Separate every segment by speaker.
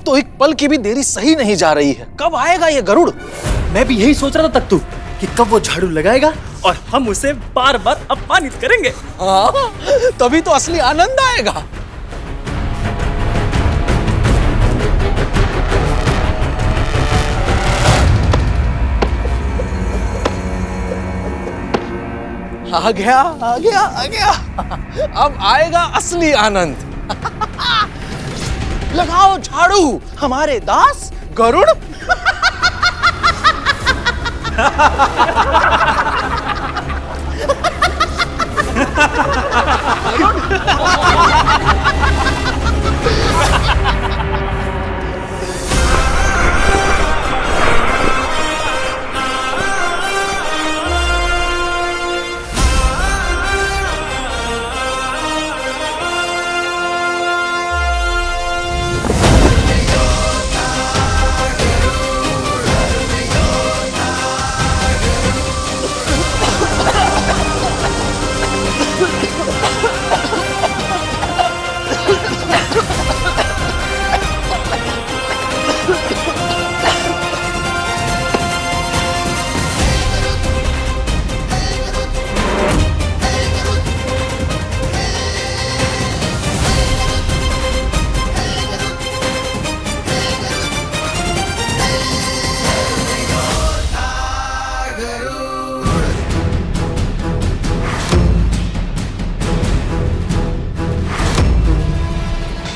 Speaker 1: अब तो एक पल की भी देरी सही नहीं जा रही है। कब आएगा ये गरुड़?
Speaker 2: मैं भी यही सोच रहा था तख्तू कि कब वो झाड़ू लगाएगा और हम उसे बार बार अपमानित करेंगे।
Speaker 1: हाँ, तभी तो असली आनंद आएगा। आ गया आ गया आ गया, अब आएगा असली आनंद। लगाओ झाड़ू हमारे दास गरुड़।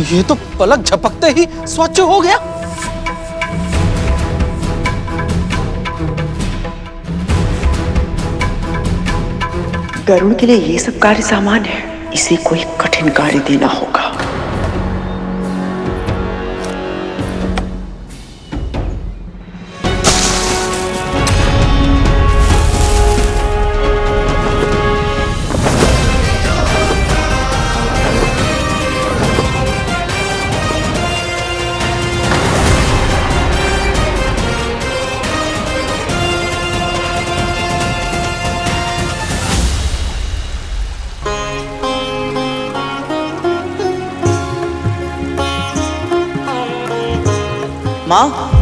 Speaker 1: ये तो पलक झपकते ही स्वच्छ हो गया।
Speaker 3: गरुड़ के लिए ये सब कार्य सामान्य है, इसे कोई कठिन कार्य देना होगा।
Speaker 4: माँ,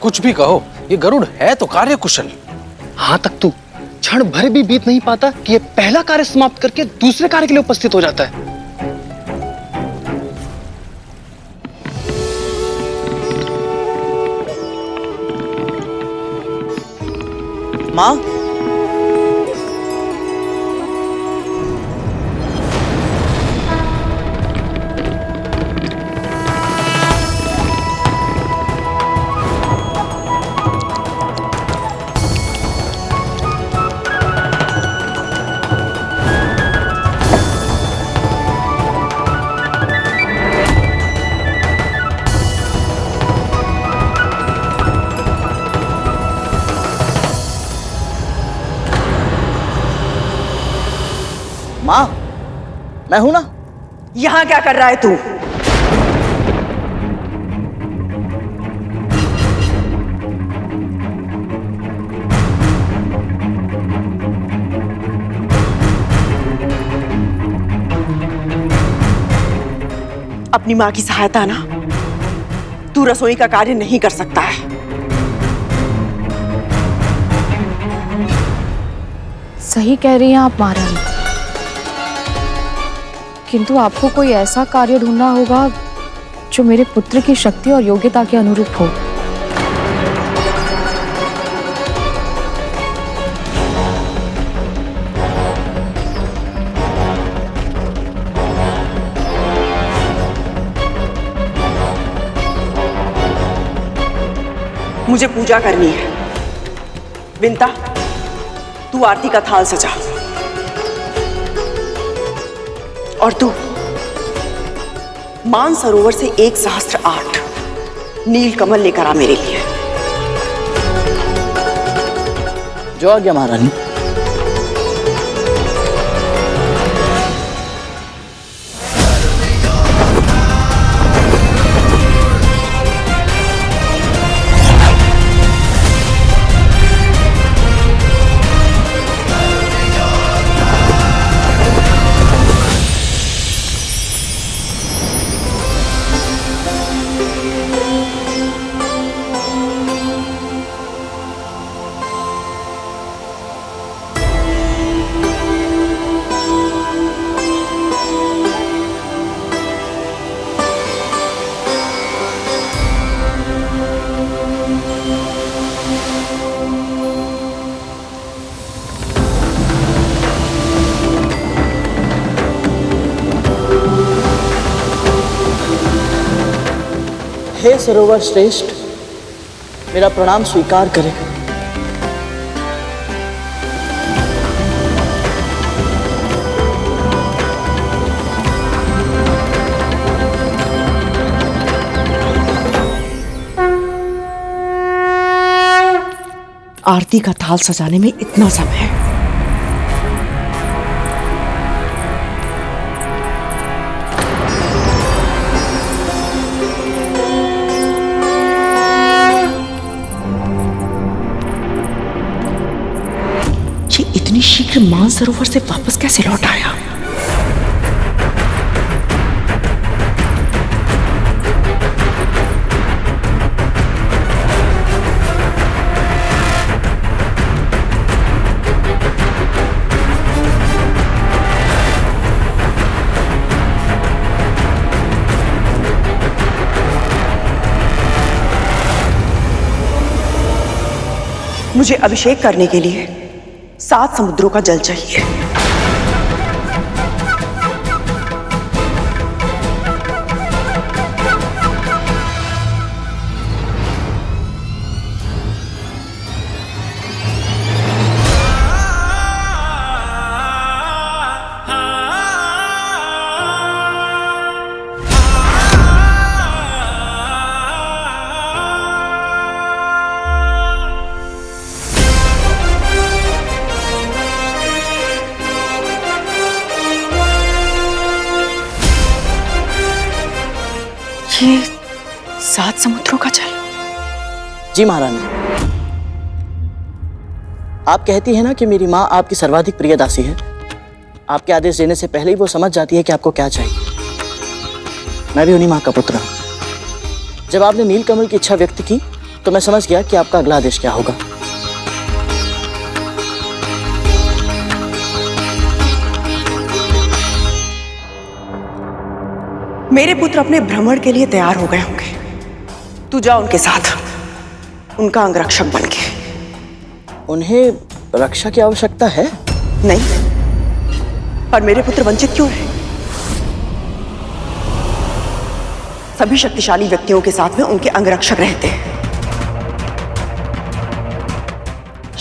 Speaker 1: कुछ भी कहो, ये गरुड़ है तो कार्य कुशल।
Speaker 2: हाँ तख्तू, क्षण भर भी बीत नहीं पाता कि ये पहला कार्य समाप्त करके दूसरे कार्य के लिए उपस्थित हो जाता है।
Speaker 4: माँ, माँ, मैं हूं ना।
Speaker 3: यहां क्या कर रहा है तू? अपनी मां की सहायता ना, तू रसोई का कार्य नहीं कर सकता है।
Speaker 5: सही कह रही हैं आप महारानी, किंतु आपको कोई ऐसा कार्य ढूंढना होगा जो मेरे पुत्र की शक्ति और योग्यता के अनुरूप हो।
Speaker 3: मुझे पूजा करनी है। विंता, तू आरती का थाल सजा। और तू मानसरोवर से 1 सहस्त्र 8 नील कमल लेकर आ मेरे लिए।
Speaker 4: जो आ गया महारानी। हे सरोवर श्रेष्ठ, मेरा प्रणाम स्वीकार करें।
Speaker 3: आरती का थाल सजाने में इतना समय है। ये इतनी शीघ्र मानसरोवर से वापस कैसे लौट आया? मुझे अभिषेक करने के लिए 7 समुद्रों का जल चाहिए। ये 7 समुद्रों का जल।
Speaker 4: जी महारानी, आप कहती हैं ना कि मेरी माँ आपकी सर्वाधिक प्रिय दासी है। आपके आदेश देने से पहले ही वो समझ जाती है कि आपको क्या चाहिए। मैं भी उन्हीं माँ का पुत्र हूँ। जब आपने नीलकमल की इच्छा व्यक्त की तो मैं समझ गया कि आपका अगला आदेश क्या होगा।
Speaker 3: मेरे पुत्र अपने भ्रमण के लिए तैयार हो गए होंगे। तू जा उनके साथ, उनका अंगरक्षक बन के।
Speaker 4: उन्हें रक्षा की आवश्यकता है?
Speaker 3: नहीं, पर मेरे पुत्र वंचित क्यों है? सभी शक्तिशाली व्यक्तियों के साथ में उनके अंगरक्षक रहते हैं।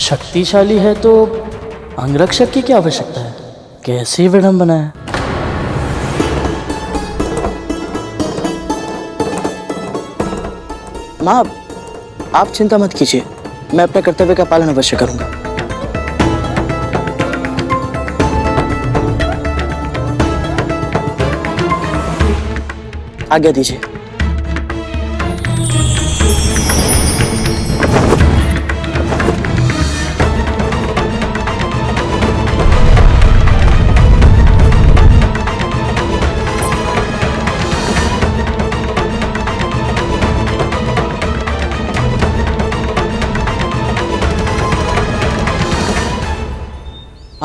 Speaker 4: शक्तिशाली है तो अंगरक्षक की क्या आवश्यकता है? कैसी विडंबना है। माँ, आप चिंता मत कीजिए, मैं अपने कर्तव्य का पालन अवश्य करूंगा। आज्ञा दीजिए।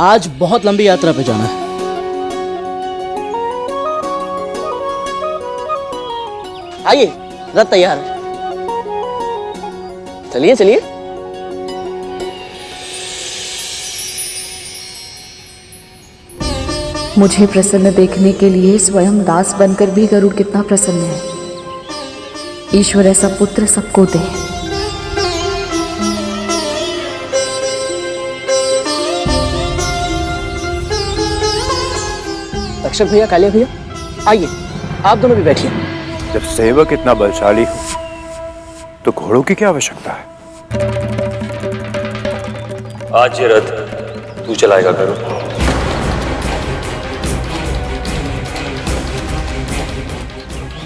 Speaker 4: आज बहुत लंबी यात्रा पे जाना है। आइए, रथ तैयार है। चलिए चलिए।
Speaker 5: मुझे प्रसन्न देखने के लिए स्वयं दास बनकर भी गरुड़ कितना प्रसन्न है। ईश्वर ऐसा पुत्र सबको दे।
Speaker 4: रक्षक भैया, कालिया भैया, आइए। आप दोनों भी बैठिए।
Speaker 6: जब सेवक इतना बलशाली हो तो घोड़ों की क्या आवश्यकता है?
Speaker 7: आज ये रथ तू चलाएगा गरुड़।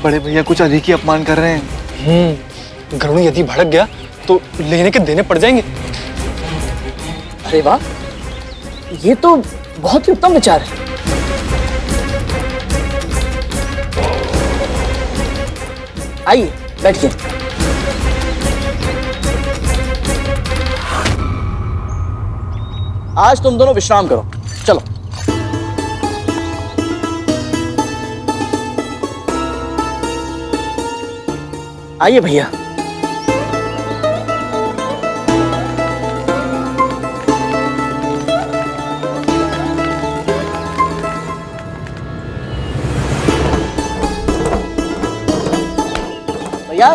Speaker 2: बड़े भैया कुछ अधिक ही अपमान कर रहे हैं। गरुड़ यदि भड़क गया तो लेने के देने पड़ जाएंगे।
Speaker 4: अरे वाह, ये तो बहुत ही उत्तम विचार है। आइए बैठिए। आज तुम दोनों विश्राम करो, चलो। आइए भैया। भैया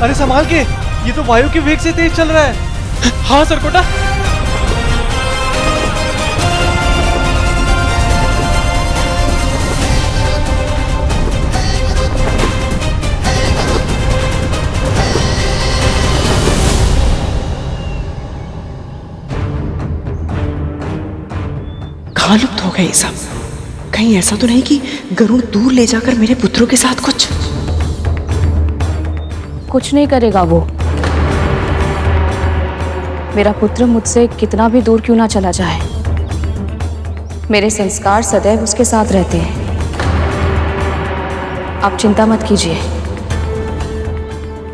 Speaker 2: अरे संभाल के, ये तो वायु के वेग से तेज चल रहा है। हाँ सरकोटा।
Speaker 3: कहाँ लुप्त हो गए ये सब? कहीं ऐसा तो नहीं कि गरुड़ दूर ले जाकर मेरे पुत्रों के साथ
Speaker 5: कुछ नहीं करेगा वो। मेरा पुत्र मुझसे कितना भी दूर क्यों ना चला जाए, मेरे संस्कार सदैव उसके साथ रहते हैं। आप चिंता मत कीजिए,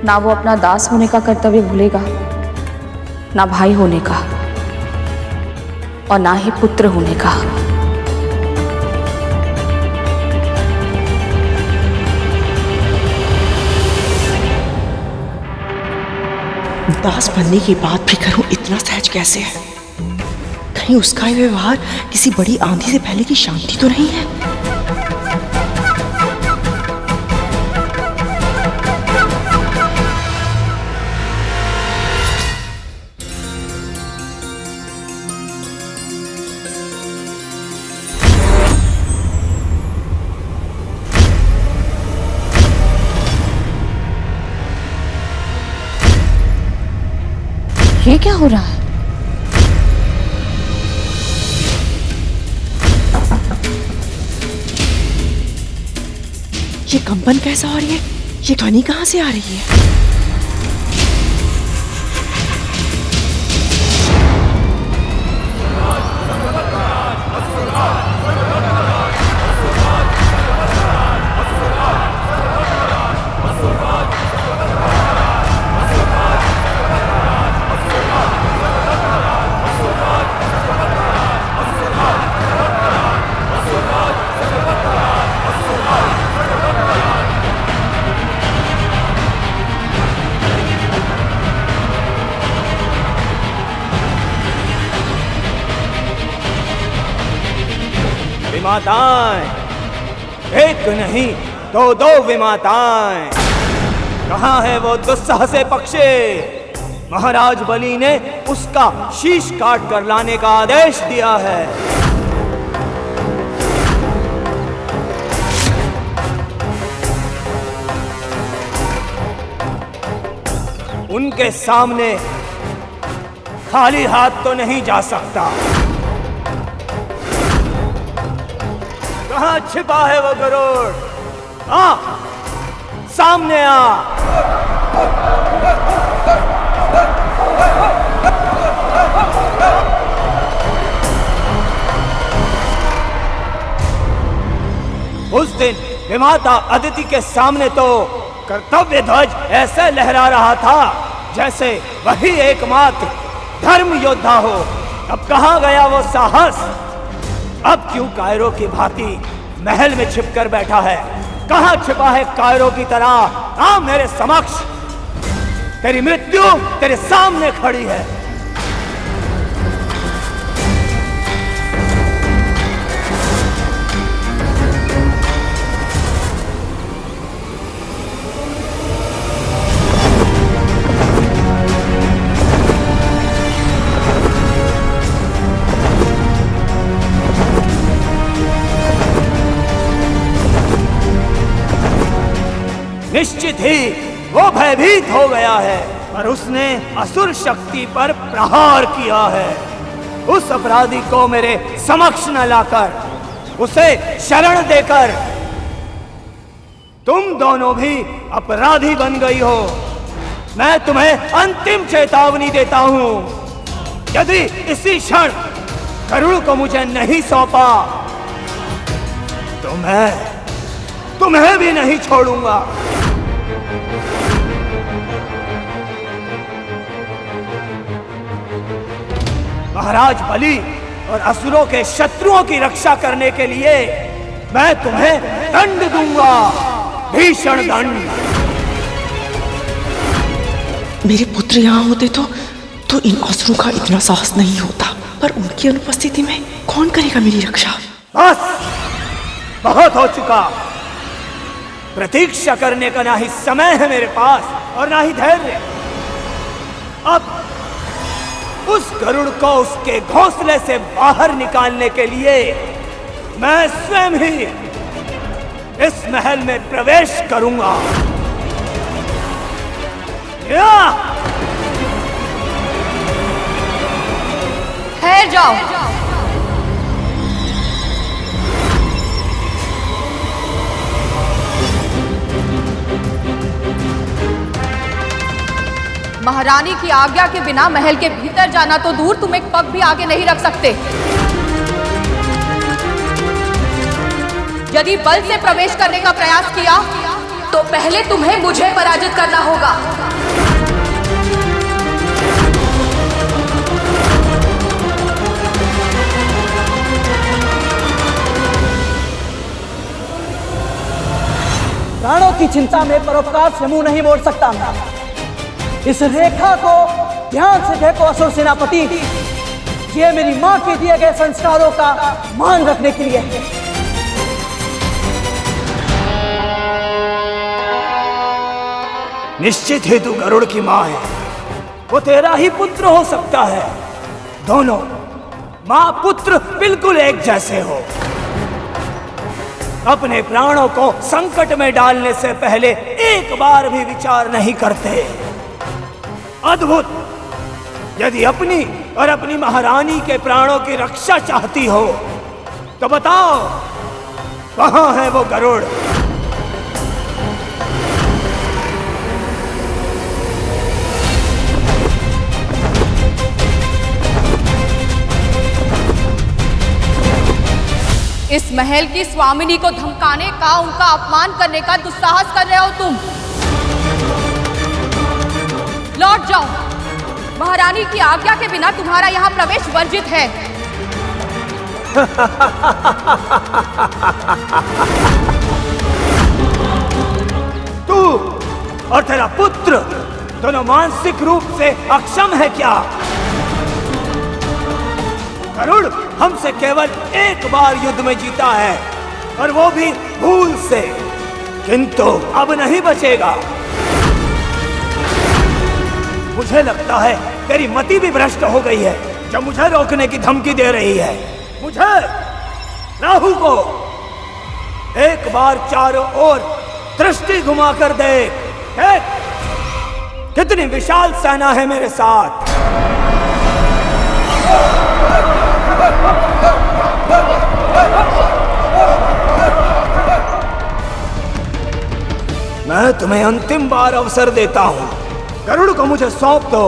Speaker 5: ना वो अपना दास होने का कर्तव्य भूलेगा, ना भाई होने का, और ना ही पुत्र होने का।
Speaker 3: दास बनने की बात भी करूं, इतना सहज कैसे है? कहीं उसका ये व्यवहार किसी बड़ी आंधी से पहले की शांति तो नहीं है?
Speaker 5: ये क्या हो रहा है?
Speaker 3: ये कंपन कैसा हो रही है? ये ध्वनि कहाँ से आ रही है?
Speaker 8: विमाताएं, एक नहीं दो दो विमाताएं। कहाँ है वो दुस्साहसे पक्षी? महाराज बलि ने उसका शीश काट कर लाने का आदेश दिया है। उनके सामने खाली हाथ तो नहीं जा सकता। कहाँ छिपा है वो गरुड़? आ, सामने आ। उस दिन विमाता अदिति के सामने तो कर्तव्य ध्वज ऐसे लहरा रहा था जैसे वही एकमात्र धर्म योद्धा हो। अब कहाँ गया वो साहस? अब क्यों कायरों की भांति महल में छिपकर बैठा है। कहां छिपा है कायरों की तरह? आ मेरे समक्ष, तेरी मृत्यु तेरे सामने खड़ी है। निश्चित ही वो भयभीत हो गया है और उसने असुर शक्ति पर प्रहार किया है। उस अपराधी को मेरे समक्ष न लाकर, उसे शरण देकर तुम दोनों भी अपराधी बन गई हो। मैं तुम्हें अंतिम चेतावनी देता हूं, यदि इसी क्षण गरुड़ को मुझे नहीं सौंपा तो मैं तुम्हें भी नहीं छोड़ूंगा। महाराज बलि और असुरों के शत्रुओं की रक्षा करने के लिए मैं तुम्हें दंड दूंगा, भीषण दंड।
Speaker 3: मेरे पुत्र यहाँ होते तो इन असुरों का इतना साहस नहीं होता, पर उनकी अनुपस्थिति में कौन करेगा मेरी रक्षा?
Speaker 8: बस, बहुत हो चुका। प्रतीक्षा करने का ना ही समय है मेरे पास और ना ही धैर्य। अब उस गरुड़ को उसके घोंसले से बाहर निकालने के लिए मैं स्वयं ही इस महल में प्रवेश करूंगा।
Speaker 9: ठहर जाओ। महारानी की आज्ञा के बिना महल के भीतर जाना तो दूर, तुम एक पग भी आगे नहीं रख सकते। यदि बल से प्रवेश करने का प्रयास किया तो पहले तुम्हें मुझे पराजित करना होगा।
Speaker 4: प्राणों की चिंता में परोपकार से मुंह नहीं मोड़ सकता मैं। इस रेखा को ध्यान से देखो असुर सेनापति, ये मेरी मां के दिए गए संस्कारों का मान रखने के लिए है।
Speaker 8: निश्चित ही तू गरुड़ की मां है, वो तेरा ही पुत्र हो सकता है। दोनों मां पुत्र बिल्कुल एक जैसे हो। अपने प्राणों को संकट में डालने से पहले एक बार भी विचार नहीं करते। अद्भुत! यदि अपनी और अपनी महारानी के प्राणों की रक्षा चाहती हो तो बताओ, कहां है वो गरुड़?
Speaker 9: इस महल की स्वामिनी को धमकाने का, उनका अपमान करने का दुस्साहस कर रहे हो तुम। लौट जाओ। महारानी की आज्ञा के बिना तुम्हारा यहाँ प्रवेश वर्जित है।
Speaker 8: तू और तेरा पुत्र दोनों मानसिक रूप से अक्षम है क्या? गरुड़ हमसे केवल एक बार युद्ध में जीता है और वो भी भूल से, किंतु अब नहीं बचेगा। मुझे लगता है तेरी मति भी भ्रष्ट हो गई है जब मुझे रोकने की धमकी दे रही है। मुझे, राहु को एक बार चारों ओर दृष्टि घुमाकर देख। कितनी विशाल सेना है मेरे साथ। मैं तुम्हें अंतिम बार अवसर देता हूं। गरुड़ को मुझे सौंप दो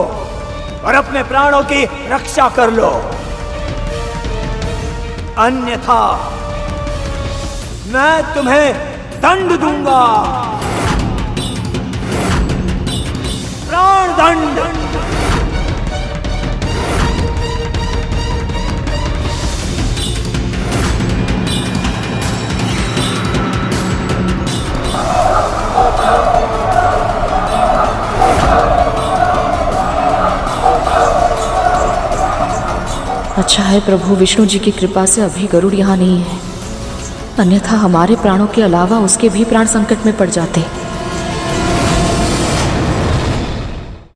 Speaker 8: और अपने प्राणों की रक्षा कर लो, अन्यथा मैं तुम्हें दंड दूंगा, प्राण दंड।
Speaker 5: अच्छा है प्रभु, विष्णु जी की कृपा से अभी गरुड़ यहाँ नहीं है, अन्यथा हमारे प्राणों के अलावा उसके भी प्राण संकट में पड़ जाते।